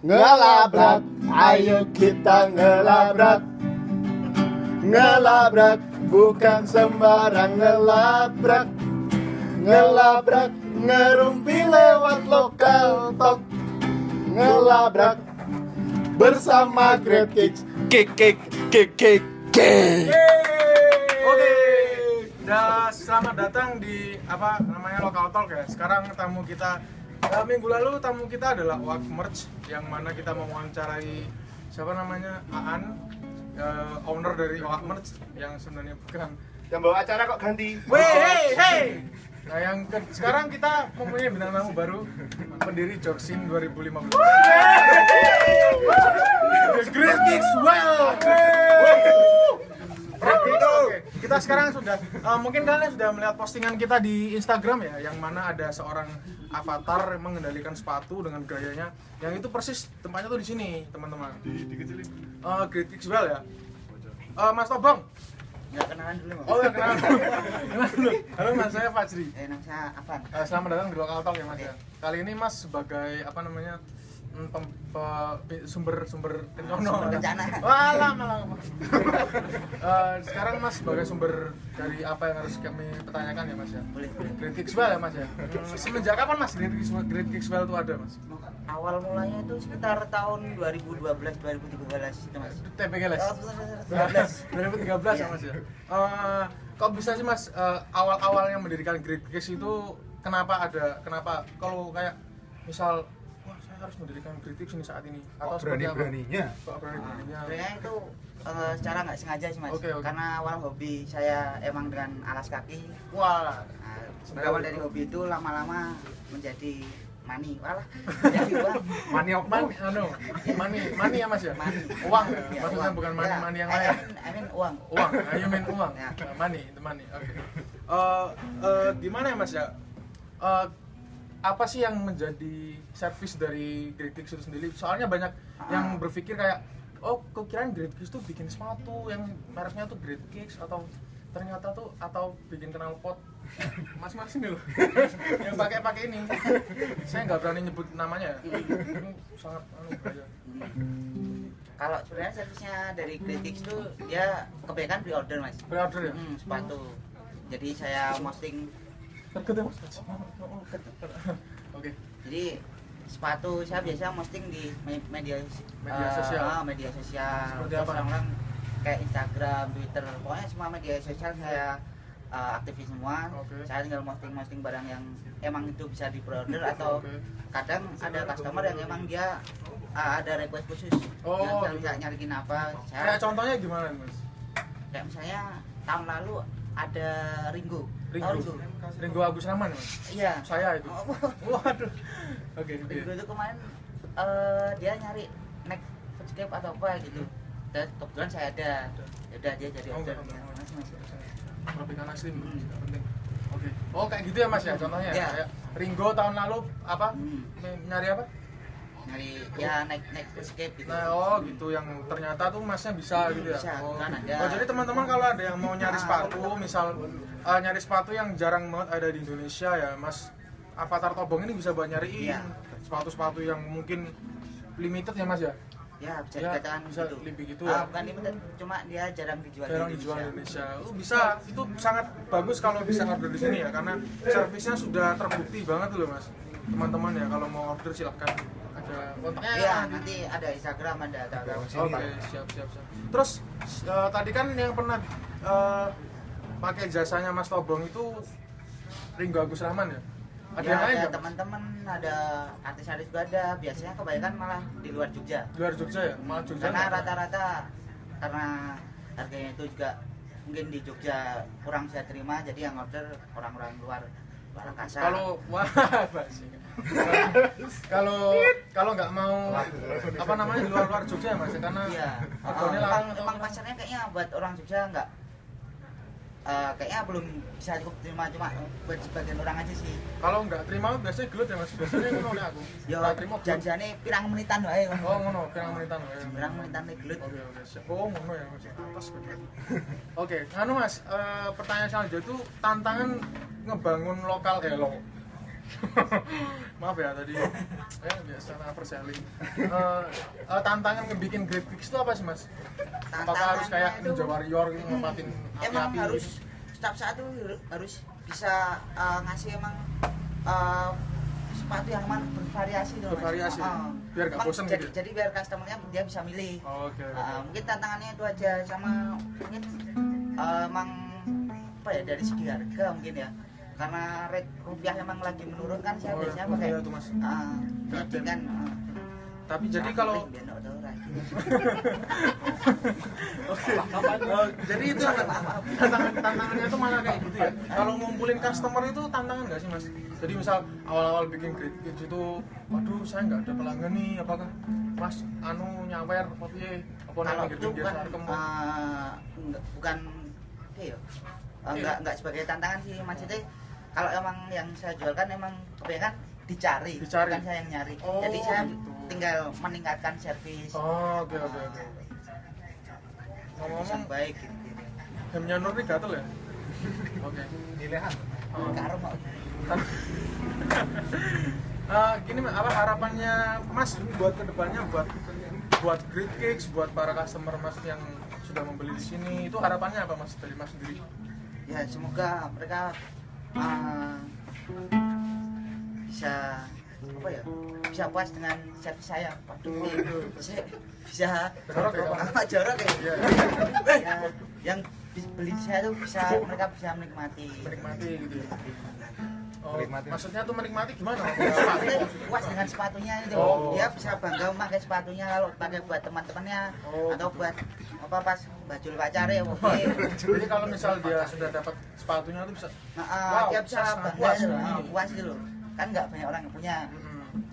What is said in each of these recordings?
Ngelabrak, ayo kita ngelabrak. Ngelabrak, bukan sembarang ngelabrak. Ngelabrak, ngerumpi lewat lokal talk. Ngelabrak, bersama Great Kicks. Kick. Oke, selamat datang di Lokal Talk ya. Sekarang tamu kita minggu lalu tamu kita adalah Oak Merch, yang mana kita mewawancarai Aan, owner dari Oak Merch, yang sebenarnya bukan. Yang bawa acara kok ganti. Hey. Nah, sekarang kita mempunyai bintang tamu baru, pendiri Jorsin 2015. The Great Kicks Well. Oke, kita sekarang sudah mungkin kalian sudah melihat postingan kita di Instagram ya, yang mana ada seorang avatar mengendalikan sepatu dengan gayanya, yang itu persis tempatnya tuh di sini, teman-teman. Dikecilin. Great Kicks Well ya. Mas Tobong. Ya, kenalan dulu, Mas. Oh ya, kenalan dulu. Halo Mas, saya Fajri. Nama saya Afan. Selamat datang di Lokal Talk ya Mas ya. Kali ini Mas sebagai sumber bencana. Walah malah. Sekarang Mas sebagai sumber dari apa yang harus kami pertanyakan ya Mas ya. Boleh. Great Kicks Well ya Mas ya. Semenjak kapan Mas Great Kicks Well itu ada Mas? Awal mulanya itu sekitar tahun 2012-2013 itu, Mas. TPG Les. Oh, 2013 ya Mas ya. Kok bisa sih Mas awal-awalnya mendirikan Great Kicks itu kenapa kalau kayak misal harus mendirikan kritik ini saat ini atau berani-beraninya? Sebenarnya itu secara nggak sengaja sih, Mas. Oke. Karena awal hobi saya emang dengan alas kaki. Wah, Berawal dari hobi itu lama-lama menjadi money. Walah. Jadi uang. Money ya Mas ya? Money. Uang ya? Ya, Maksudnya uang. bukan Ya, money yang lain. I mean uang. Uang, you mean uang. Ya. Money. Oke. Gimana ya Mas ya? Apa sih yang menjadi servis dari Great Kicks itu sendiri? Soalnya banyak yang berpikir kayak, oh kukirain Great Kicks tuh bikin sepatu yang mereknya tuh Great Kicks, atau ternyata tuh atau bikin knalpot. Mas ini loh yang pakai ini. Saya nggak berani nyebut namanya. Ini sangat bahaya. Kalau sebenarnya servisnya dari Great Kicks tuh dia kebanyakan pre-order, Mas. Pre-order ya? Sepatu. Jadi saya posting. Terkait ya Mas. Oke. Jadi sepatu saya biasa posting di media sosial. Media sosial. Seperti Terus apa? orang kayak Instagram, Twitter, pokoknya semua media sosial saya aktifin semua. Oke. Saya tinggal posting barang yang emang itu bisa di-order atau kadang ada customer yang emang dia ada request khusus. Oh, yang bisa nyariin apa. Kayak contohnya gimana Mas? Kayak misalnya tahun lalu ada Ringo. Ringo Agus Rahman ya Mas? Iya. Saya itu. Oh, Waduh. Oke, Ringo itu kemarin dia nyari neck footscape atau apa gitu. Dan kebetulan saya ada. Ya udah dia jadi order. Mas. Propikan asli penting. Oke. Oh, kayak gitu ya Mas ya contohnya. Iya. Kayak Ringo tahun lalu apa? Nyari apa? Nyari ya neck footscape gitu. Nah, gitu yang ternyata tuh Masnya bisa gitu ya. Bisa, Oh, kan ada. Oh, jadi teman-teman kalau ada yang mau nyari sepatu, misal nyari sepatu yang jarang banget ada di Indonesia ya, Mas Avatar Tobong ini bisa buat nyariin Iya. sepatu-sepatu yang mungkin limited ya Mas ya. Ya bisa Ya, dikatakan bisa gitu. lebih gitu ya. Bukan limited, cuma dia jarang dijual Jarang di dijual di Indonesia. Indonesia. Bisa, itu sangat bagus kalau bisa order di sini ya, karena servisnya sudah terbukti banget loh Mas. Teman-teman ya kalau mau order silahkan, ada kontaknya. Iya, nanti ada Instagram, ada Oke, siap. Terus tadi kan yang pernah pakai jasanya Mas Tobong itu Ringo Agus Rahman ya? Ada yang lain ada nggak, Mas? teman-teman, ada artis-artis juga ada. Biasanya kebanyakan malah di luar Jogja. Luar Jogja ya? Malah Jogja Karena nggak ada? rata-rata karena harganya itu juga mungkin di Jogja kurang saya terima, jadi yang order orang-orang luar angkasa. Kalau wah basi. Kalau nggak mau apa namanya di luar Jogja ya Mas, karena iya, harganya lah. emang pasarnya kayaknya buat orang Jogja nggak kayaknya belum bisa cukup terima, cuma buat sebagian orang aja sih. Kalau nggak terima biasanya gelut ya Mas, biasanya ngono nek aku. Ya Nggak terima gelut. janjane pirang menitan wae. Oh ngono, pirang menitan wae. Pirang menitan gelut. Oke, siap. Oh ngono ya Mas. Atas bener. Oke, anu Mas, pertanyaan selanjutnya itu tantangan ngebangun lokal lo Maaf ya tadi biasa overselling. Tantangan ngebikin graphics itu apa sih mas? Apakah harus kayak Tantangannya Ninja itu Warrior gitu ngopatin emang api-api? harus setiap saat tuh harus bisa ngasih emang uh, sepatu yang emang bervariasi tuh, Mas. Bervariasi, biar nggak Emang bosen jadi, gitu ya? jadi biar customernya dia bisa milih. Oke. Mungkin tantangannya itu aja, sama mungkin emang apa ya, dari segi harga mungkin ya, karena rate rupiah emang lagi menurun kan, saya biasanya pakai iya tuh mas. trading kan. Tapi jadi kalau jadi itu tantangannya itu malah kayak gitu ya. Kalau ngumpulin customer itu tantangan nggak sih mas? Jadi misal awal-awal bikin graphics itu, waduh saya nggak ada pelanggan nih, apakah mas nyawer apa piye? Apa kalau gitu itu biasa bukan rekam? bukan apa ya, enggak sebagai tantangan sih maksudnya. Kalau emang yang saya jualkan emang kebanyakan dicari, bukan saya yang nyari. Jadi saya gitu. tinggal meningkatkan servis. Oke. Servis Ngomong-ngomong, yang baik gitu. Hemnya Nur ini gatel ya? Oke. Nilehan. Karo mau. Gini apa harapannya mas buat kedepannya, buat Great Cakes, buat para customer mas yang sudah membeli di sini, itu harapannya apa mas dari mas sendiri? Ya semoga mereka bisa apa ya, bisa puas dengan servis saya. Saya bisa jorok ya. Ya, yang beli saya tuh bisa, mereka bisa menikmati gitu ya. Maksudnya tuh menikmati gimana? Puas dengan sepatunya itu. Dia bisa bangga memakai sepatunya, kalau pakai buat teman-temannya atau buat apa pas bajul pacare ya. Jadi kalau misal dia sudah dapat sepatunya tuh bisa dia bisa bangga puas gitu loh. Kan nggak banyak orang yang punya.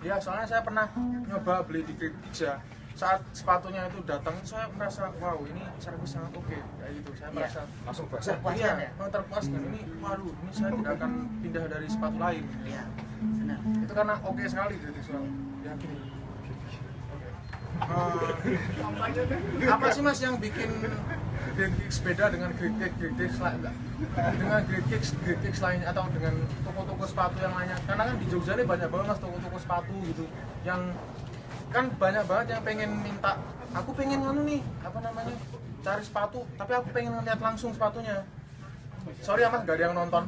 Ya soalnya saya pernah nyoba beli di Great Cakes ya. Saat sepatunya itu datang, saya merasa wow ini servis sangat oke kayak gitu. Saya merasa Langsung Terpuaskan ya? terpuaskan. Ini waduh, ini saya tidak akan pindah dari sepatu lain. Iya, benar. Itu karena oke sekali Great Cakes, yakin. Apa sih mas yang bikin Great Cakes beda dengan Great Cakes lain, dengan Great Cakes lain, atau dengan toko-toko sepatu yang lainnya? Karena kan di Jogja ini banyak banget mas toko-toko sepatu gitu, yang kan banyak banget yang pengen minta, aku pengen nih cari sepatu, tapi aku pengen ngeliat langsung sepatunya. Sorry ya mas, gak ada yang nonton.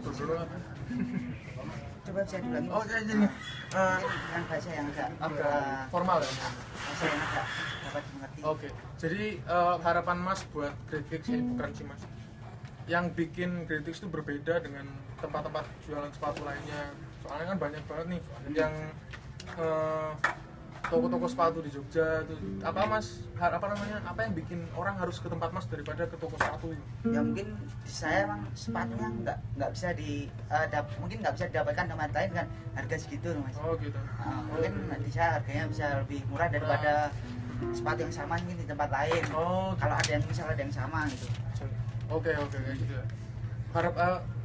Dulu apa? Coba saya diulangi. Kayak gini. Dengan bahasa yang agak Formal ya. bahasa yang agak dapat dimengerti. Oke. Jadi harapan mas buat Great Cakes ini keren sih mas. Yang bikin Great Cakes itu berbeda dengan tempat-tempat jualan sepatu lainnya. Soalnya kan banyak banget nih yang toko-toko sepatu di Jogja itu. Apa yang bikin orang harus ke tempat mas daripada ke toko sepatu? Ya mungkin di saya emang sepatunya nggak bisa mungkin nggak bisa didapatkan tempat lain kan harga segitu mas. Gitu. Mungkin di saya harganya bisa lebih murah daripada sepatu yang sama mungkin di tempat lain. Kalau ada yang misalnya ada yang sama gitu. Oke kayak gitu ya.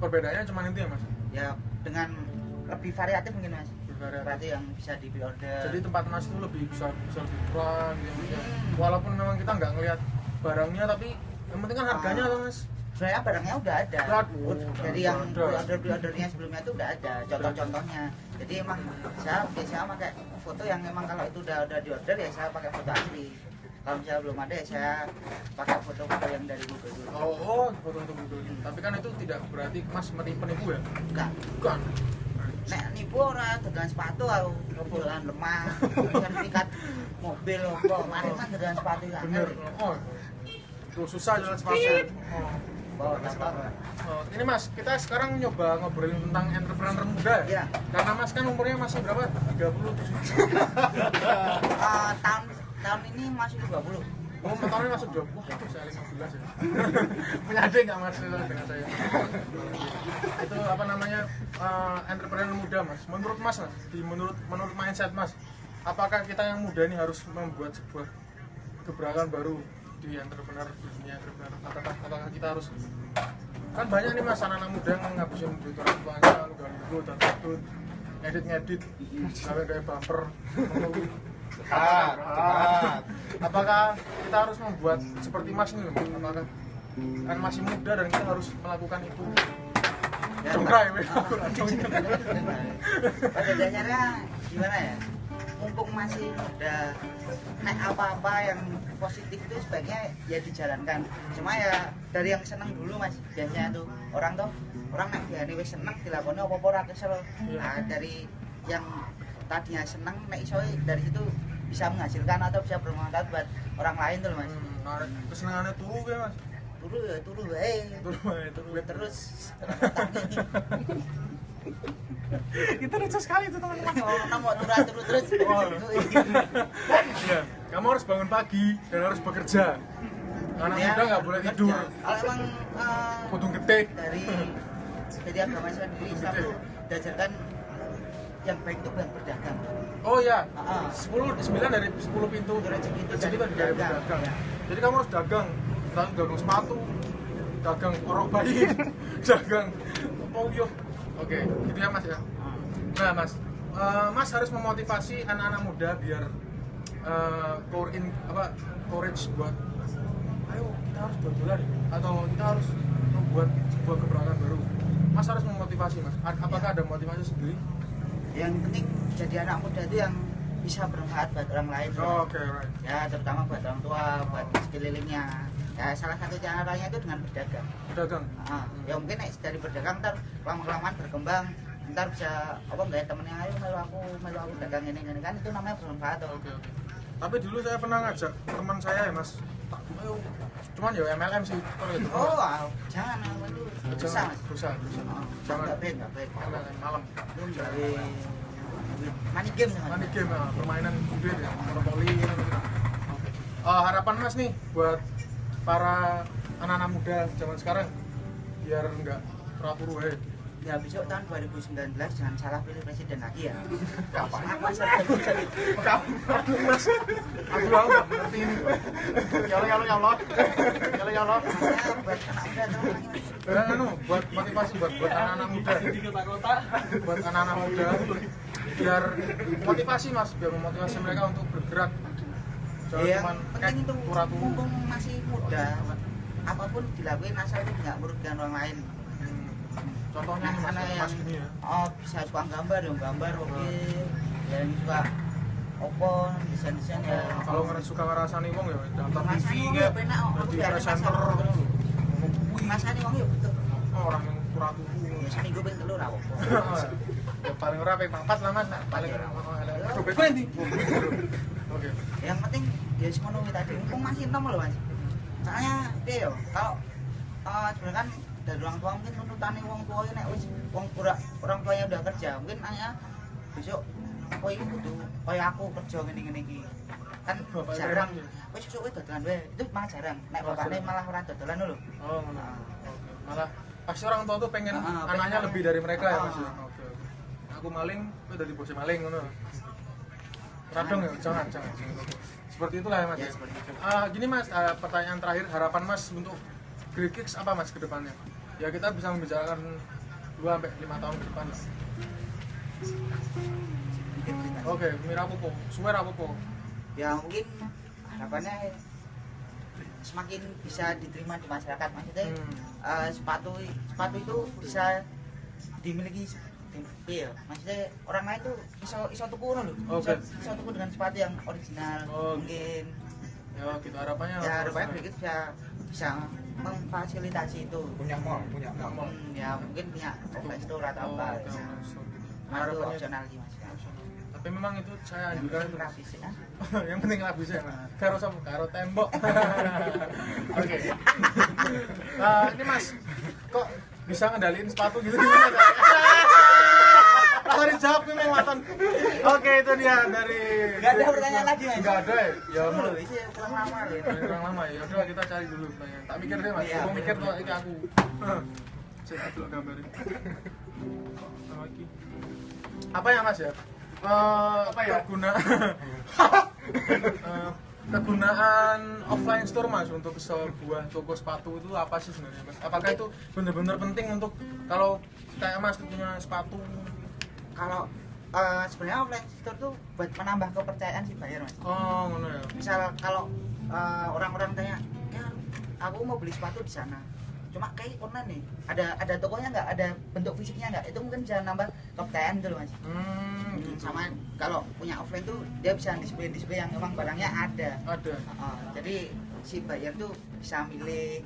Perbedaannya cuma itu ya mas? Ya dengan lebih variatif mungkin mas. Berarti yang bisa di order. Jadi tempat mas itu lebih bisa lebih murah gitu ya. Walaupun memang kita nggak ngelihat barangnya, tapi yang penting kan harganya loh mas. Sebenarnya barangnya udah ada. Jadi yang ordernya sebelumnya itu udah ada contoh-contohnya. Jadi emang saya biasanya pakai foto yang emang kalau itu udah di order ya saya pakai foto asli. Kalau misalnya belum ada ya saya pakai foto-foto yang dari Google dulu. Foto Google. Tapi kan itu tidak berarti mas penipu ya? Bukan. Nek nipu ora dagangan sepatu aku jualan lemah, sertifikat mobil apa, mari mas dagangan sepatu kan. Bener. Tuh susah jualan sepatu. Ini mas, kita sekarang nyoba ngobrolin tentang entrepreneur muda ya? Iya. Karena mas kan umurnya masih berapa? 37. Tahun ini masih 20. Tahunnya masuk 20. Wah, saya 15 ya. Punya adik nggak mas dengan saya? Itu entrepreneur muda mas. Menurut mas, menurut mindset mas, apakah kita yang muda ini harus membuat sebuah gebrakan baru di entrepreneur, di dunia entrepreneur? Apakah kita harus, kan banyak nih mas anak-anak muda yang ngabisin duit orang tuanya, lugu dan takut ngedit gawe bumper. Apakah kita harus membuat seperti mas ini? Apakah kan masih muda dan kita harus melakukan itu? Congkrai, pada dasarnya gimana ya, mumpung masih muda, naik apa-apa yang positif itu sebaiknya ya dijalankan. Cuma ya dari yang seneng dulu mas, biasanya tuh orang naik biar wis seneng dilakoni apa-apa ora kesel. Nah, dari yang tadinya seneng naik iso dari situ bisa menghasilkan atau bisa bermanfaat buat orang lain tuh mas. Kesenangannya turu ya mas. Turu wae terus. Kita lucu sekali itu teman-teman. Orang mau turu terus. Iya, kamu harus bangun pagi dan harus bekerja. Anak muda nggak boleh tidur. Kalau emang Kudu gede. dari agama sendiri Islam tuh diajarkan yang baik itu bukan berdagang. Oh ya, Ah. 9 dari 10 pintu Rezeki itu rezeki dari dari berdagang. berdagang. Ya. Jadi kamu harus dagang sepatu, dagang orok bayi, dagang polio. Oke, gitu ya mas ya. Nah mas, mas harus memotivasi anak-anak muda biar courage buat, ayo kita harus jualan atau kita harus membuat sebuah gebrakan baru. Mas harus memotivasi mas. Apakah ada motivasi sendiri? Yang penting jadi anak muda itu yang bisa bermanfaat buat orang lain. Oke, right. Ya terutama buat orang tua, buat sekelilingnya. Ya salah satu caranya itu dengan berdagang. Pedagang. Ya mungkin dari berdagang ntar lama-kelamaan berkembang, ntar bisa apa enggak temennya ayo melu aku dagang ini kan itu namanya bermanfaat. Oke. Tapi dulu saya pernah ngajak teman saya ya mas, ayo, cuman ya MLM sih kalau itu. Jangan itu Jangan, susah mas. susah. Jangan. Nggak baik. MLM malam. Jadi money game sama. Money game ya, permainan duit ya, monopoli gitu. Harapan mas nih buat para anak-anak muda zaman sekarang biar enggak teratur wae. Ya besok tahun 2019 jangan salah pilih presiden lagi ya. Apa? Mas Aduh mas, aku nggak ngerti ini. Ya Allah. Maksudnya buat anak muda tuh Buat motivasi buat anak-anak muda. Buat anak-anak muda biar motivasi mas, biar memotivasi mereka untuk bergerak. Jangan yang cuma penting itu turu-turu. mumpung masih muda, apapun dilakuin asal itu nggak merugikan orang lain. Contohnya nih mas, Mana mas gini ya. bisa suka gambar oke. Yang suka opo desain ya. Kalau suka ngerasani wong ya daftar TV Rasanya wong kayak ya penak, aku jadi biar presenter. Rasanya wong ya betul. Orang yang turu-turu. Ya seminggu ping telu ra opo. Ya paling ora ping 4 lah mas, nah, paling ora ono. Coba kowe ndi? Oke. Yang penting ya semono kuwi tadi mumpung masih enom lho mas. Soalnya piye yo kalau sebenarnya kan dari orang tua mungkin nuntutane wong tua nek wis orang tuanya udah kerja mungkin nanya besok kowe iki kudu kaya aku kerja ngene iki kan jarang wis sesuk kowe dodolan wae itu malah jarang nek bapakne malah ora dodolan lho. Oh, ngono. Oke. Malah pasti orang tua tuh pengen anaknya pengen lebih dari mereka ya mas. Oke. Aku maling, kowe dadi bosnya maling ngono. Radong ya, jangan. Seperti itulah ya mas. Ya, seperti itu. Gini mas, pertanyaan terakhir, harapan mas untuk Great Kicks apa mas ke depannya? Ya kita bisa membicarakan 2-5 tahun ke depan lah. Oke, mirapopo, suwe rapopo. Ya mungkin harapannya semakin bisa diterima di masyarakat maksudnya sepatu itu bisa dimiliki iya maksudnya orang lain tuh iso tuku ngono lho. Iso tuku dengan sepatu yang original mungkin. Ya gitu harapannya. Ya harapannya begitu bisa memfasilitasi itu. Punya mall. Ya mungkin punya offline store atau apa. Nah, itu opsional sih mas. Tapi memang itu saya juga itu grafis ya. yang penting grafisnya karo sama karo tembok. Oke. Ini mas kok bisa ngendaliin sepatu gitu gimana? Tadi jawab nih Waton. Oke, itu dia dari. Enggak ada pertanyaan lagi mas. Enggak ada ya. Ya Dulu kurang lama ya. kurang lama ya. Udah kita cari dulu pertanyaan. Tak mikir deh mas. Iya, Aku mikir bener. tuh iki aku. Saya dulu gambarin. Lagi. Apa ya mas ya? Apa ya? Kegunaan offline store mas untuk sebuah toko sepatu itu apa sih sebenarnya mas? Apakah itu benar-benar penting untuk kalau kayak mas punya sepatu? Kalau sebenarnya offline store tuh buat menambah kepercayaan si buyer mas. Oh ngono ya. Misal kalau orang-orang tanya, ya aku mau beli sepatu di sana, cuma kayak online nih ada tokonya nggak, ada bentuk fisiknya nggak, itu mungkin bisa nambah top 10 gitu loh mas. Sama kalau punya offline tuh dia bisa display yang emang barangnya ada. Jadi si buyer tuh bisa milih,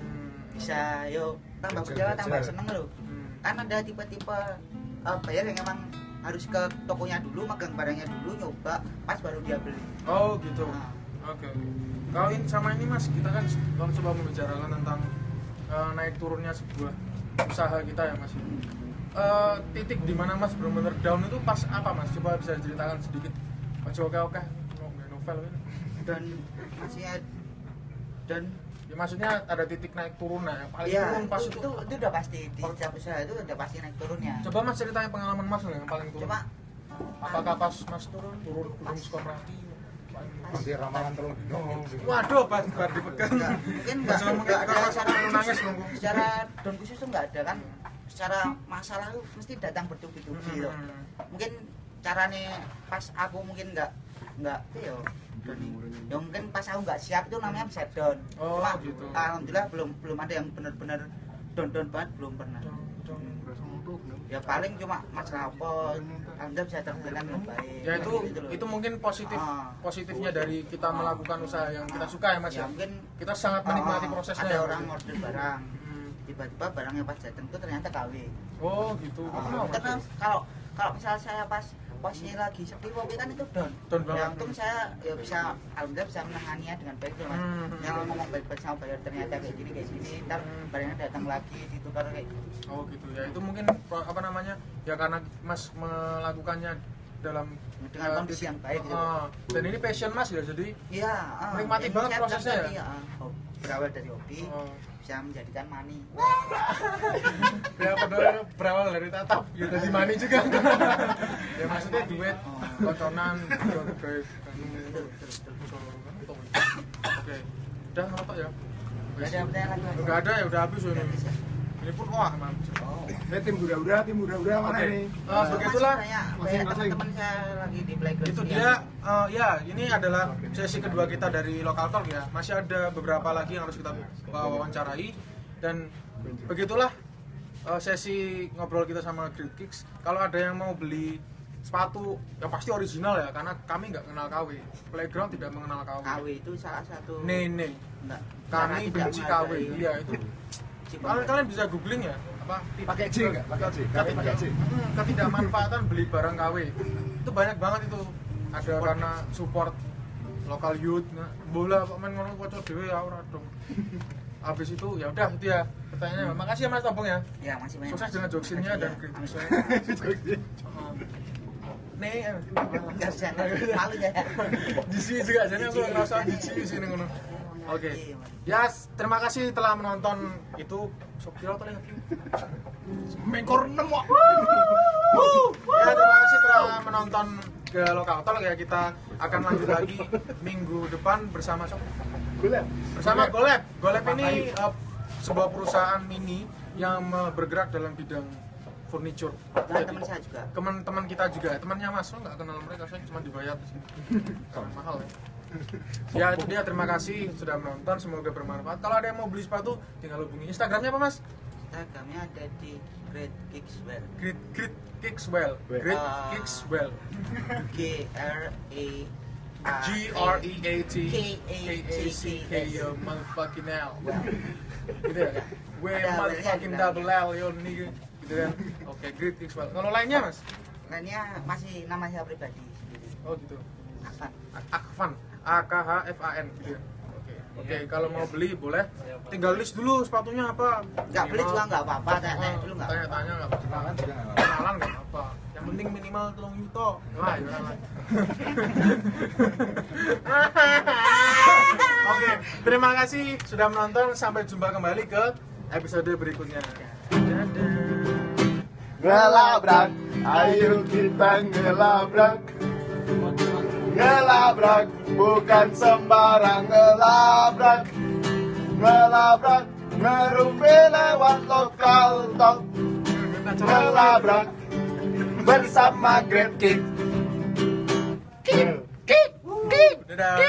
bisa tambah berjalan tambah seneng loh. Kan ada tipe-tipe buyer yang emang harus ke tokonya dulu, magang barangnya dulu, nyoba pas baru dia beli. Oh gitu. Oke. Kalau ini sama ini mas, kita kan kalau coba membicarakan tentang naik turunnya sebuah usaha kita ya mas. Titik di mana mas benar-benar down itu pas apa mas? Coba bisa ceritakan sedikit. Oke, novel ini. Dan maksudnya Ya maksudnya ada titik naik turun yang paling ya, turun pas itu udah pasti di setiap usaha itu udah pasti naik turunnya. Coba mas ceritain pengalaman mas yang paling turun. Coba apakah pas mas turun Gunung Sukamati? Nanti ramalan terus. Waduh, bar dipegang. Mungkin nggak ada nangis nunggu. secara down khusus tuh nggak ada kan. Secara masalah tuh mesti datang bertubi-tubi loh. Mungkin caranya pas aku mungkin nggak ya mungkin pas aku nggak siap itu namanya bisa down. Cuma gitu. Alhamdulillah belum ada yang benar-benar down banget, belum pernah. Ya paling cuma masalah apa, Anda bisa terbilang dengan baik. Ya itu mungkin positifnya dari kita melakukan usaha yang kita suka ya mas ya. Mungkin kita sangat menikmati prosesnya. Ada orang order barang, tiba-tiba barangnya pas datang itu ternyata KW. Oh gitu. Karena kalau misalnya saya pas posnya lagi sepi waktu kan itu down banget. Ya untung saya ya bisa alhamdulillah bisa menanganinya dengan baik tuh mas. Yang ngomong baik-baik sama buyer ternyata kayak gini, ntar barangnya datang lagi ditukar kayak. Oh gitu ya, itu mungkin apa namanya ya karena mas melakukannya dengan kondisi yang baik gitu. Dan ini passion mas ya, jadi iya menikmati banget prosesnya ya. Berawal dari hobi bisa menjadikan money. Berawal dari tatap ya jadi money juga. Ya maksudnya duit koconan guys. Oke, udah ngerokok ya? Enggak ada ya, udah habis ini. Ini pun wah mantap. Tim muda-muda mana nih? Begitulah. Teman-teman saya lagi di playground. Itu dia ya, ini adalah sesi kedua kita dari Local Talk ya. Masih ada beberapa lagi yang harus kita wawancarai dan begitulah sesi ngobrol kita sama Great Kicks. Kalau ada yang mau beli sepatu yang pasti original ya, karena kami nggak kenal KW. Playground tidak mengenal KW. KW itu salah satu. Nih. Kami benci KW. Iya itu. Kalian bisa googling ya, apa pakai C nggak? Pakai C. Ketidakmanfaatan beli barang KW itu banyak banget itu. Ada karena support lokal youth, bola kok main ngono kocok dhewe ya ora dong. Habis itu ya udah itu ya pertanyaannya. Makasih ya Mas Tobong ya. Ya, masih banyak. Sukses dengan joksinnya dan kritisnya. Nih, malu ya. Di sini juga jadi aku ngerasa di sini ngono. Oke. Ya, terima kasih telah menonton itu. Sok kira to lagi. Mekor 6 kok. Ya, terima kasih telah menonton ke Local Talk ya. Kita akan lanjut lagi minggu depan bersama Goleb. Bersama Goleb. Goleb ini sebuah perusahaan mini yang bergerak dalam bidang furniture. Teman saya juga. Teman-teman kita juga. Temannya Mas, lo nggak kenal mereka, saya cuma dibayar di sini. Mahal ya. Ya itu dia, terima kasih sudah menonton, semoga bermanfaat. Kalau ada yang mau beli sepatu tinggal hubungi. Instagramnya apa Mas? Instagramnya ada di Great Kickswell. Great Kickswell. Great Kickswell. GREAT KACK yo motherfucking L. Gitu ya. We motherfucking double L yo nigga. Gitu kan. Oke, Great Kickswell. Kalau lainnya Mas? Lainnya masih nama saya pribadi sendiri. Oh gitu. Akvan. AKHFAN gitu ya. Oke, kalau mau beli boleh. Tinggal list dulu sepatunya apa. Enggak beli juga enggak apa-apa, tanya dulu enggak. Tanya-tanya enggak apa-apa. Kenalan enggak apa. Yang penting minimal 3 juta. Wah, ya lah. Oke, terima kasih sudah menonton. Sampai jumpa kembali ke episode berikutnya. Dadah. Ngelabrak, ayo kita ngelabrak. Ngelabrak, bukan sembarang ngelabrak. Ngelabrak, ngerumpi lewat Local Talk. Ngelabrak, bersama Great Kick. Dadah.